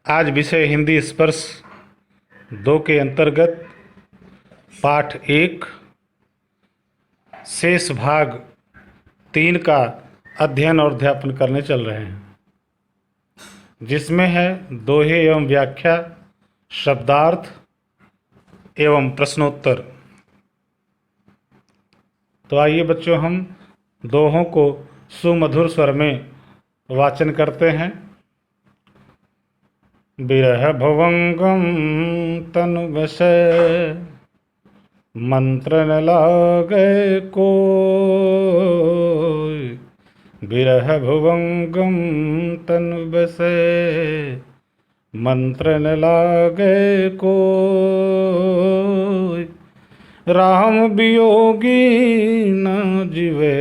आज विषय हिंदी स्पर्श 2 के अंतर्गत पाठ 1 शेष भाग 3 का अध्ययन और अध्यापन करने चल रहे हैं, जिसमें है दोहे एवं व्याख्या, शब्दार्थ एवं प्रश्नोत्तर। तो आइए बच्चों, हम दोहों को सुमधुर स्वर में वाचन करते हैं। बिरह भुवंगम तनु बसै, मंत्र न लागे कोय। बिरह भुवंगम तनु बसै, मंत्र न लागे कोय। राम वियोगी न जीवे,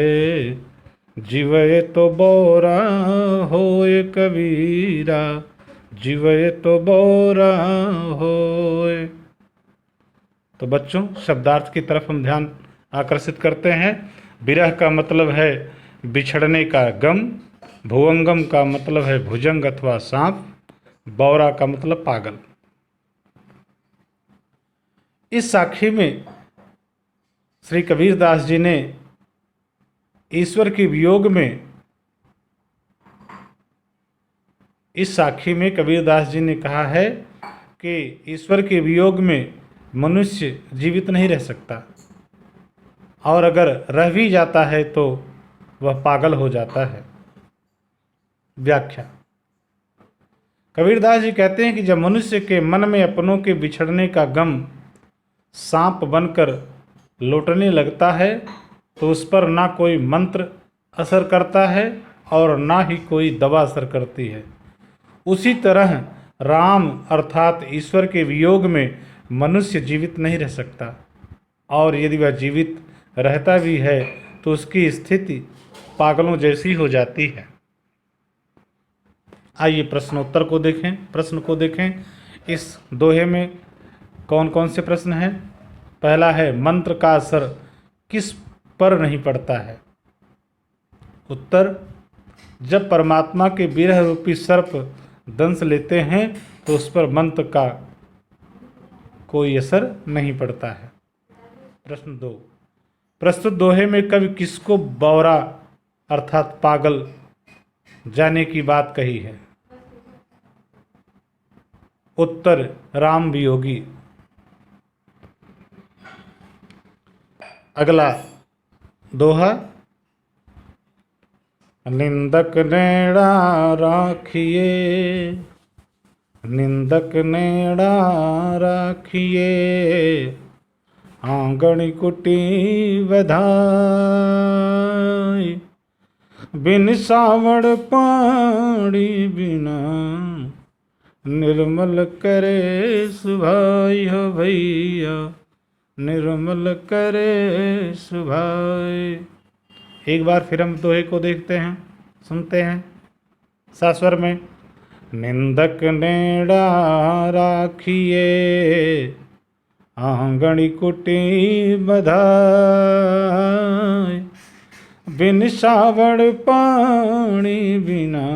जीवे तो बोरा होए कबीरा, जीवे तो बोरा होए। तो बच्चों, शब्दार्थ की तरफ हम ध्यान आकर्षित करते हैं। विरह का मतलब है बिछड़ने का गम, भुवंगम का मतलब है भुजंग अथवा सांप, बौरा का मतलब पागल। इस साखी में श्री कबीरदास जी ने ईश्वर के वियोग में, इस साखी में कबीरदास जी ने कहा है कि ईश्वर के वियोग में मनुष्य जीवित नहीं रह सकता, और अगर रह भी जाता है तो वह पागल हो जाता है। व्याख्या। कबीरदास जी कहते हैं कि जब मनुष्य के मन में अपनों के बिछड़ने का गम सांप बनकर लौटने लगता है तो उस पर ना कोई मंत्र असर करता है और ना ही कोई दवा असर करती है। उसी तरह राम अर्थात ईश्वर के वियोग में मनुष्य जीवित नहीं रह सकता, और यदि वह जीवित रहता भी है तो उसकी स्थिति पागलों जैसी हो जाती है। आइए प्रश्नोत्तर को देखें, प्रश्न को देखें। इस दोहे में कौन कौन से प्रश्न हैं? पहला है, मंत्र का असर किस पर नहीं पड़ता है? उत्तर, जब परमात्मा के विरह रूपी सर्प दंश लेते हैं तो उस पर मंत्र का कोई असर नहीं पड़ता है। प्रश्न 2, प्रस्तुत दोहे में कवि किसको बौरा अर्थात पागल जाने की बात कही है? उत्तर, राम वियोगी। अगला दोहा, निंदक नेड़ा राखिए, निंदक नेड़ा राखिए, आंगन कुटी बधाई। बिन सावड़ पानी बिना, निर्मल करे सुभाई हो भैया, निर्मल करे सुभाई। एक बार फिर हम दोहे को देखते हैं, सुनते हैं सास्वर में। निंदक नेड़ा राखिए, आंगन कुटी बधाई। बिन सावड़ पानी बिना,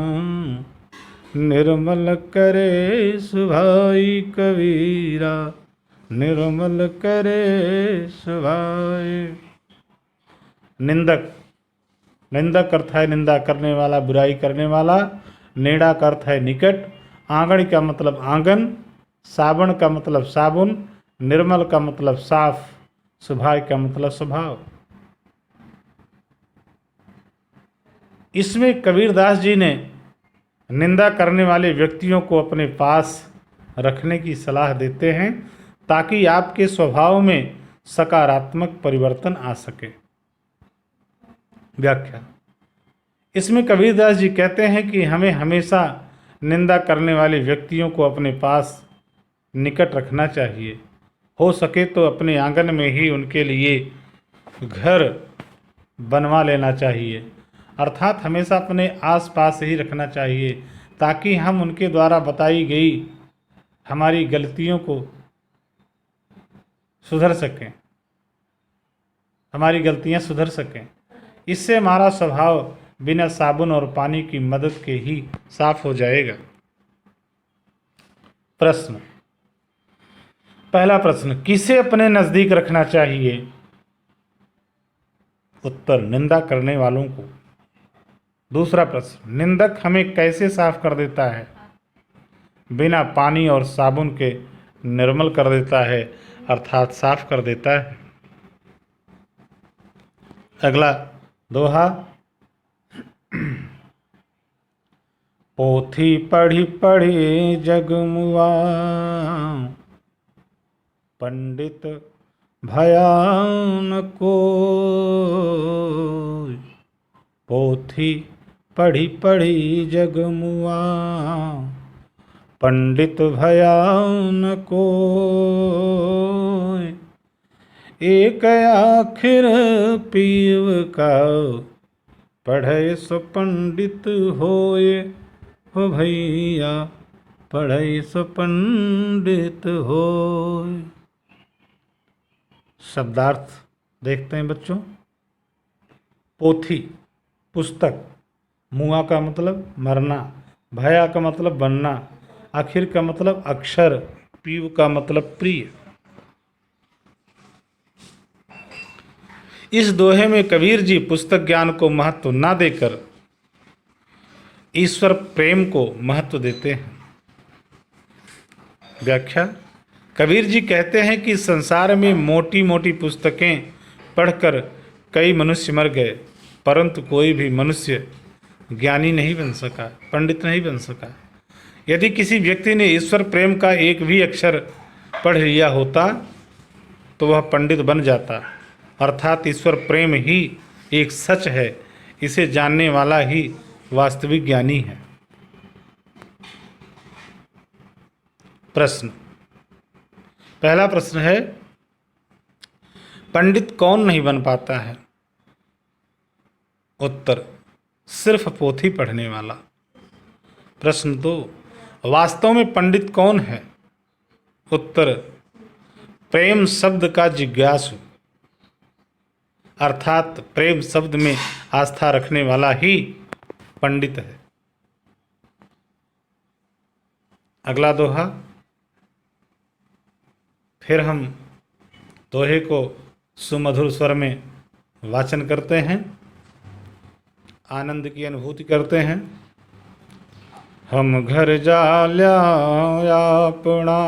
निर्मल करे सुभाई कबीरा, निर्मल करे सुभाई। निंदक, निंदक अर्थ है निंदा करने वाला, बुराई करने वाला। नेड़ा का अर्थ है निकट। आंगन का मतलब आंगन। साबुन का मतलब साबुन। निर्मल का मतलब साफ। सुभाय का मतलब स्वभाव। इसमें कबीरदास जी ने निंदा करने वाले व्यक्तियों को अपने पास रखने की सलाह देते हैं ताकि आपके स्वभाव में सकारात्मक परिवर्तन आ सके। व्याख्या। इसमें कबीरदास जी कहते हैं कि हमें हमेशा निंदा करने वाले व्यक्तियों को अपने पास निकट रखना चाहिए। हो सके तो अपने आंगन में ही उनके लिए घर बनवा लेना चाहिए, अर्थात हमेशा अपने आसपास ही रखना चाहिए ताकि हम उनके द्वारा बताई गई हमारी गलतियों को सुधर सकें, हमारी गलतियां सुधर सकें। इससे हमारा स्वभाव बिना साबुन और पानी की मदद के ही साफ हो जाएगा। प्रश्न, पहला प्रश्न, किसे अपने नजदीक रखना चाहिए? उत्तर, निंदा करने वालों को। दूसरा प्रश्न, निंदक हमें कैसे साफ कर देता है? बिना पानी और साबुन के निर्मल कर देता है, अर्थात साफ कर देता है। अगला दोहा, पोथी पढ़ी पढ़ी जगमुआ, पंडित भया न कोय। पोथी पढ़ी पढ़ी जगमुआ, पंडित भया न कोय। एक आखिर पीव का, पढ़े सो पंडित होए। हो भैया, पढ़े सो पंडित होए। शब्दार्थ देखते हैं बच्चों। पोथी पुस्तक, मुआ का मतलब मरना, भया का मतलब बनना, आखिर का मतलब अक्षर, पीव का मतलब प्रिय। इस दोहे में कबीर जी पुस्तक ज्ञान को महत्व न देकर ईश्वर प्रेम को महत्व देते हैं। व्याख्या, कबीर जी कहते हैं कि संसार में मोटी मोटी पुस्तकें पढ़कर कई मनुष्य मर गए, परंतु कोई भी मनुष्य ज्ञानी नहीं बन सका, पंडित नहीं बन सका। यदि किसी व्यक्ति ने ईश्वर प्रेम का एक भी अक्षर पढ़ लिया होता तो वह पंडित बन जाता, अर्थात ईश्वर प्रेम ही एक सच है, इसे जानने वाला ही वास्तविक ज्ञानी है। प्रश्न, पहला प्रश्न है, पंडित कौन नहीं बन पाता है? उत्तर, सिर्फ पोथी पढ़ने वाला। प्रश्न 2, वास्तव में पंडित कौन है? उत्तर, प्रेम शब्द का जिज्ञासु, अर्थात प्रेम शब्द में आस्था रखने वाला ही पंडित है। अगला दोहा, फिर हम दोहे को सुमधुर स्वर में वाचन करते हैं, आनंद की अनुभूति करते हैं। हम घर जाल्या अपना,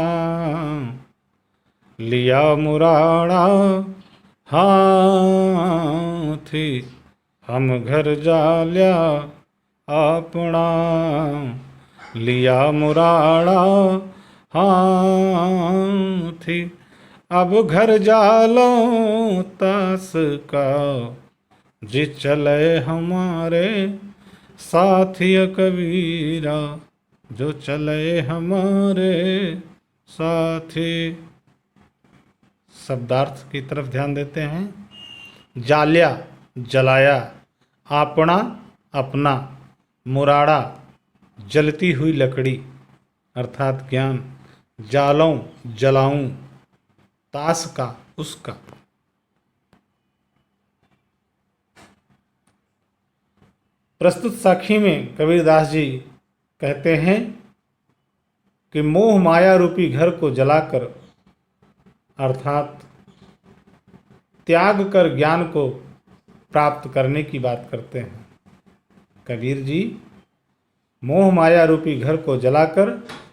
लिया मुराड़ा हाथी। हम घर जाल्या अपना, लिया मुराड़ा हाथी। अब घर जालो तास का, जी चले हमारे साथी कबीरा, जो चले हमारे साथी। शब्दार्थ की तरफ ध्यान देते हैं। जाल्या जलाया, आपना अपना, मुराड़ा जलती हुई लकड़ी अर्थात ज्ञान, जालूं जलाऊं, तास का उसका। प्रस्तुत साखी में कबीरदास जी कहते हैं कि मोह माया रूपी घर को जलाकर अर्थात त्याग कर ज्ञान को प्राप्त करने की बात करते हैं। कबीर जी मोह माया रूपी घर को जलाकर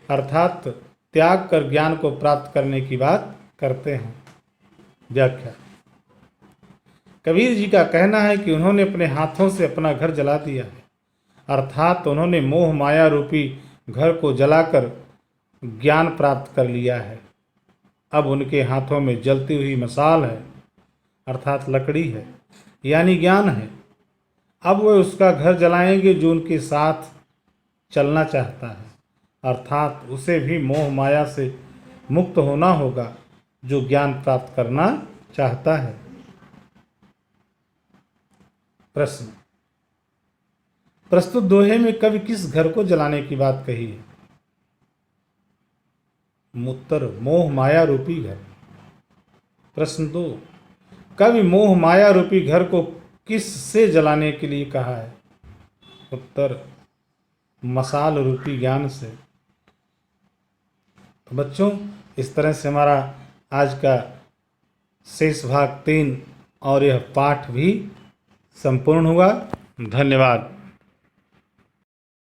अर्थात त्याग कर ज्ञान को प्राप्त करने की बात करते हैं। व्याख्या, कबीर जी का कहना है कि उन्होंने अपने हाथों से अपना घर जला दिया है, अर्थात उन्होंने मोह माया रूपी घर को जलाकर ज्ञान प्राप्त कर लिया है। अब उनके हाथों में जलती हुई मसाल है, अर्थात लकड़ी है, यानी ज्ञान है। अब वे उसका घर जलाएंगे जो उनके साथ चलना चाहता है, अर्थात उसे भी मोह माया से मुक्त होना होगा जो ज्ञान प्राप्त करना चाहता है। प्रश्न, प्रस्तुत दोहे में कवि किस घर को जलाने की बात कही है? उत्तर, मोह माया रूपी घर। प्रश्न 2, कवि मोह माया रूपी घर को किस से जलाने के लिए कहा है? उत्तर, मसाल रूपी ज्ञान से। तो बच्चों, इस तरह से हमारा आज का शेष भाग 3 और यह पाठ भी संपूर्ण हुआ। धन्यवाद।